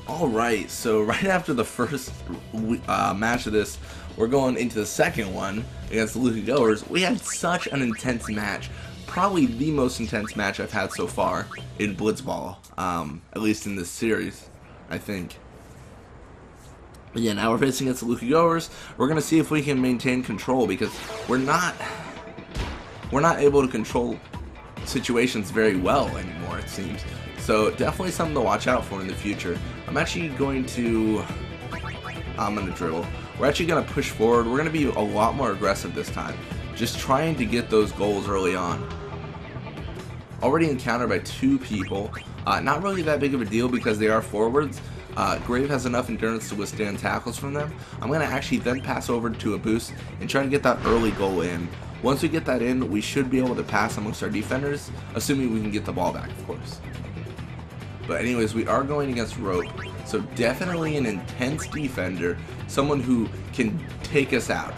Alright, so right after the first match of this, we're going into the second one against the Luca Goers. We had such an intense match. Probably the most intense match I've had so far in Blitzball, at least in this series, I think. But yeah, now we're facing against the Luca Goers. We're going to see if we can maintain control because we're not able to control situations very well anymore, it seems. So definitely something to watch out for in the future. I'm going to dribble. We're actually going to push forward. We're going to be a lot more aggressive this time. Just trying to get those goals early on. Already encountered by two people. Not really that big of a deal because they are forwards. Grave has enough endurance to withstand tackles from them. I'm going to actually then pass over to a boost and try to get that early goal in. Once we get that in, we should be able to pass amongst our defenders, assuming we can get the ball back, of course. But anyways, we are going against Rope, so definitely an intense defender, someone who can take us out.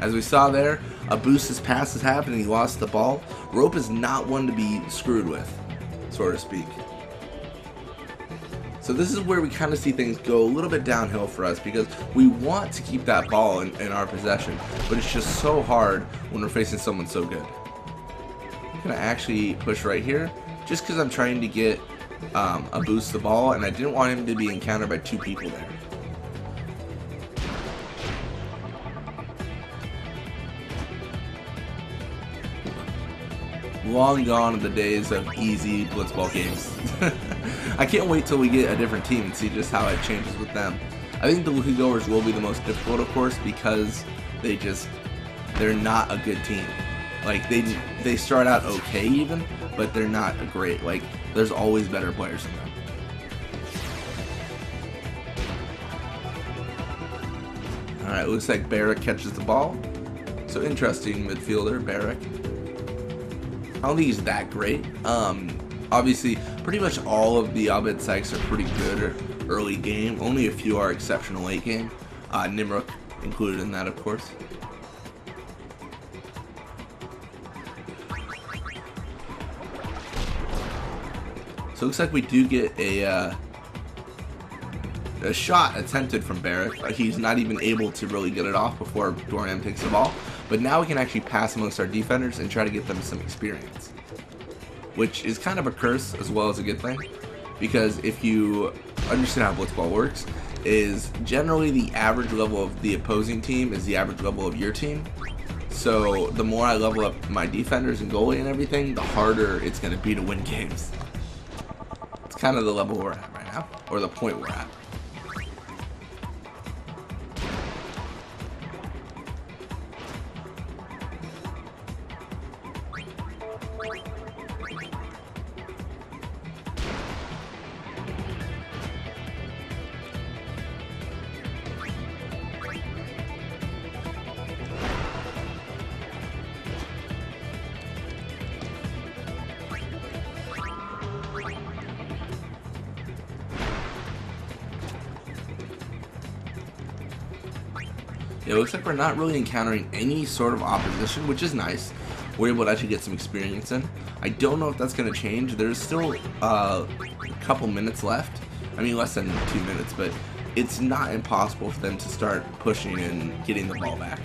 As we saw there, a boost's pass has happened and he lost the ball. Rope is not one to be screwed with, so to speak. So this is where we kind of see things go a little bit downhill for us because we want to keep that ball in our possession, but it's just so hard when we're facing someone so good. I'm going to actually push right here just because I'm trying to get a boost the ball and I didn't want him to be encountered by two people there. Long gone are the days of easy Blitzball games. I can't wait till we get a different team and see just how it changes with them. I think the Luca Goers will be the most difficult, of course, because they're not a good team. Like they start out okay even, but they're not great. Like there's always better players than them. All right, looks like Barrick catches the ball. So interesting midfielder, Barrick. I don't think he's that great. Obviously, pretty much all of the Abed Sykes are pretty good early game. Only a few are exceptional late game. Nimruk included in that, of course. So it looks like we do get a shot attempted from Barrick. He's not even able to really get it off before Dornham takes the ball. But now we can actually pass amongst our defenders and try to get them some experience, which is kind of a curse as well as a good thing, because if you understand how Blitzball works, is generally the average level of the opposing team is the average level of your team. So the more I level up my defenders and goalie and everything, the harder it's going to be to win games. It's kind of the level we're at right now, or the point we're at. It looks like we're not really encountering any sort of opposition, which is nice. We're able to actually get some experience in. I don't know if that's going to change. There's still a couple minutes left. I mean, less than 2 minutes, but it's not impossible for them to start pushing and getting the ball back.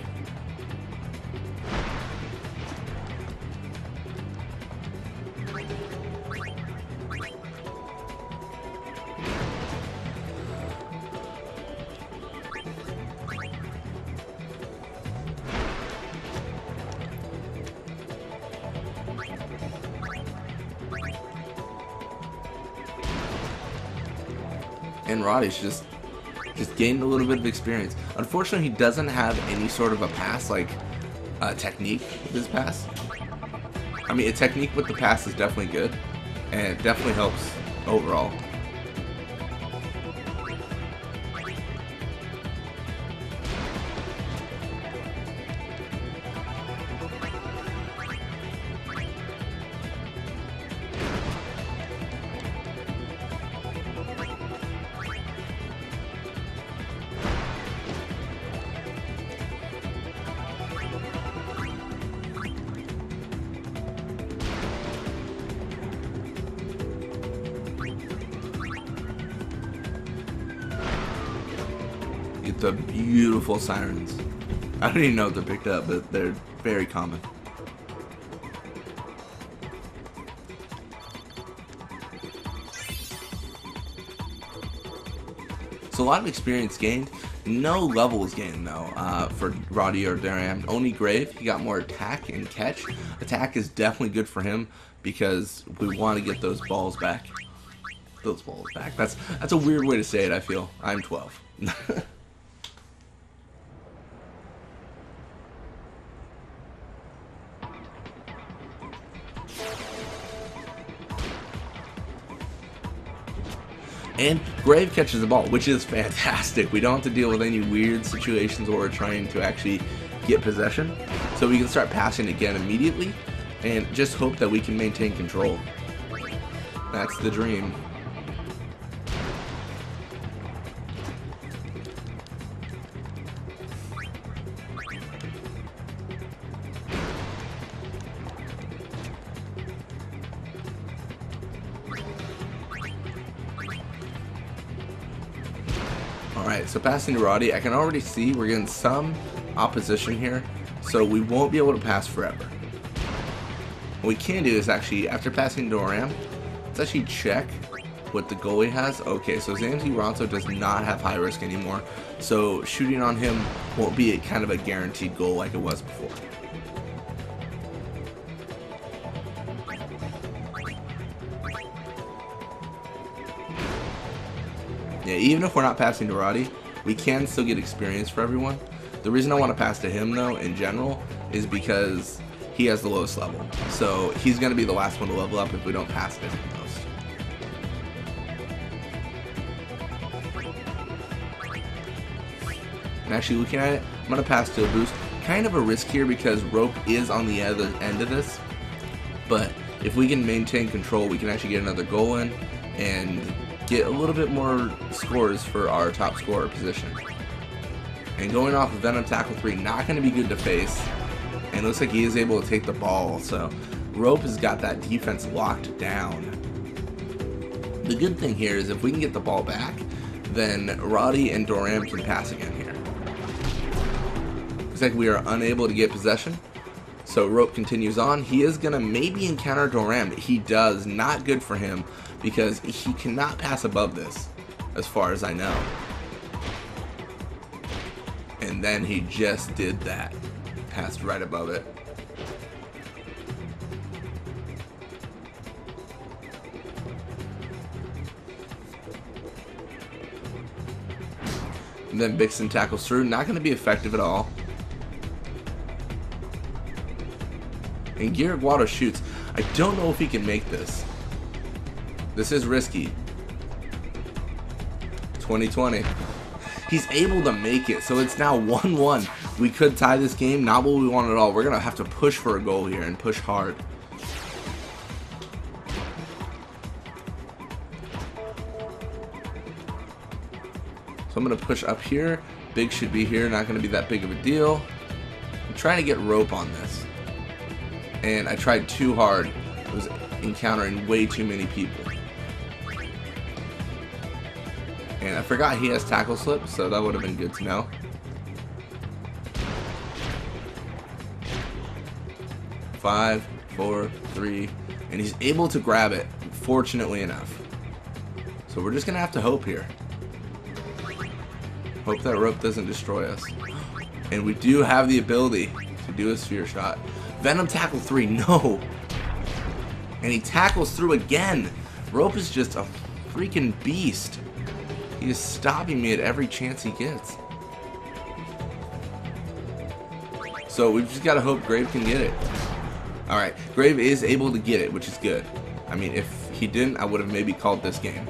And Roddy's just gained a little bit of experience. Unfortunately, he doesn't have any sort of a pass, like technique with his pass. I mean, a technique with the pass is definitely good, and it definitely helps overall. Get the beautiful sirens. I don't even know if they're picked up, but they're very common. So a lot of experience gained. No levels gained though for Roddy or Daram. Only Grave. He got more attack and catch. Attack is definitely good for him because we want to get those balls back. Those balls back. That's a weird way to say it, I feel. I'm 12. And Grave catches the ball, which is fantastic. We don't have to deal with any weird situations where we're trying to actually get possession. So we can start passing again immediately and just hope that we can maintain control. That's the dream. Alright, so passing to Roddy, I can already see we're getting some opposition here, so we won't be able to pass forever. What we can do is actually, after passing to Doram, let's actually check what the goalie has. Okay, so Zamzi Ronso does not have high risk anymore, so shooting on him won't be kind of a guaranteed goal like it was before. Yeah, even if we're not passing to Roddy, we can still get experience for everyone. The reason I want to pass to him, though, in general, is because he has the lowest level. So he's going to be the last one to level up if we don't pass to him most. And actually looking at it, I'm going to pass to a boost. Kind of a risk here because Rope is on the other end of this. But if we can maintain control, we can actually get another goal in and get a little bit more scores for our top scorer position. And going off of Venom Tackle 3, not going to be good to face. And it looks like he is able to take the ball, so Rope has got that defense locked down. The good thing here is if we can get the ball back, then Roddy and Doram can pass again here. Looks like we are unable to get possession. So Rope continues on. He is going to maybe encounter Doram. He does. Not good for him because he cannot pass above this, as far as I know. And then he just did that. Passed right above it. And then Bixen tackles through. Not going to be effective at all. And Garrett Guado shoots. I don't know if he can make this. This is risky. 2020. He's able to make it, so it's now 1-1. We could tie this game, not what we want at all. We're going to have to push for a goal here and push hard. So I'm going to push up here. Big should be here, not going to be that big of a deal. I'm trying to get Rope on this. And I tried too hard. I was encountering way too many people. And I forgot he has tackle slip, so that would have been good to know. Five, four, three, and he's able to grab it, fortunately enough. So we're just going to have to hope here. Hope that Rope doesn't destroy us. And we do have the ability to do a sphere shot. Venom tackle 3, no! And he tackles through again. Rope is just a freaking beast. He is stopping me at every chance he gets. So we've just got to hope Grave can get it. Alright, Grave is able to get it, which is good. I mean, if he didn't, I would have maybe called this game.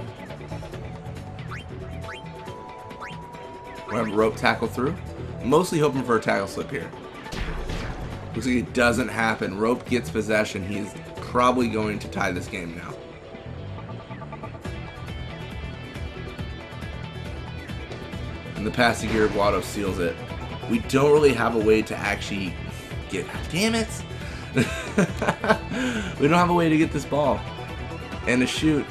We'll have Rope tackle through. Mostly hoping for a tackle slip here. Looks like it doesn't happen. Rope gets possession. He's probably going to tie this game now. And the pass to Garrett Guado seals it. We don't really have a way to actually get... Damn it! We don't have a way to get this ball. And to shoot.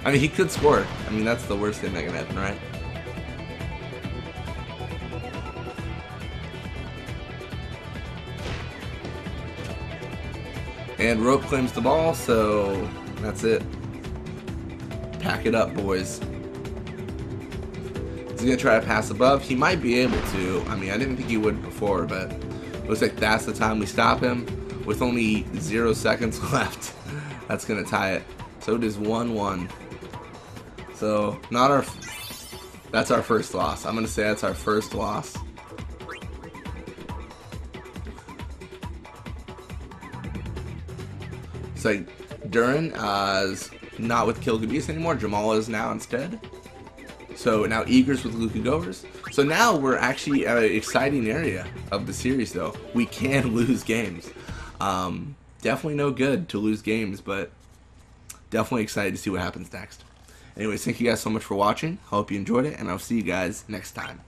I mean, he could score. I mean, that's the worst thing that can happen, right? And Rope claims the ball, so that's it. Pack it up, boys. He's going to try to pass above. He might be able to. I mean, I didn't think he would before, but looks like that's the time we stop him with only 0 seconds left. That's going to tie it. So it is 1-1. So, that's our first loss. I'm going to say that's our first loss. So, Duran is not with Kilgabees anymore. Jamal is now instead. So now Eagers with Luca Goers. So now we're actually at an exciting area of the series, though. We can lose games. Definitely no good to lose games, but definitely excited to see what happens next. Anyways, thank you guys so much for watching. Hope you enjoyed it, and I'll see you guys next time.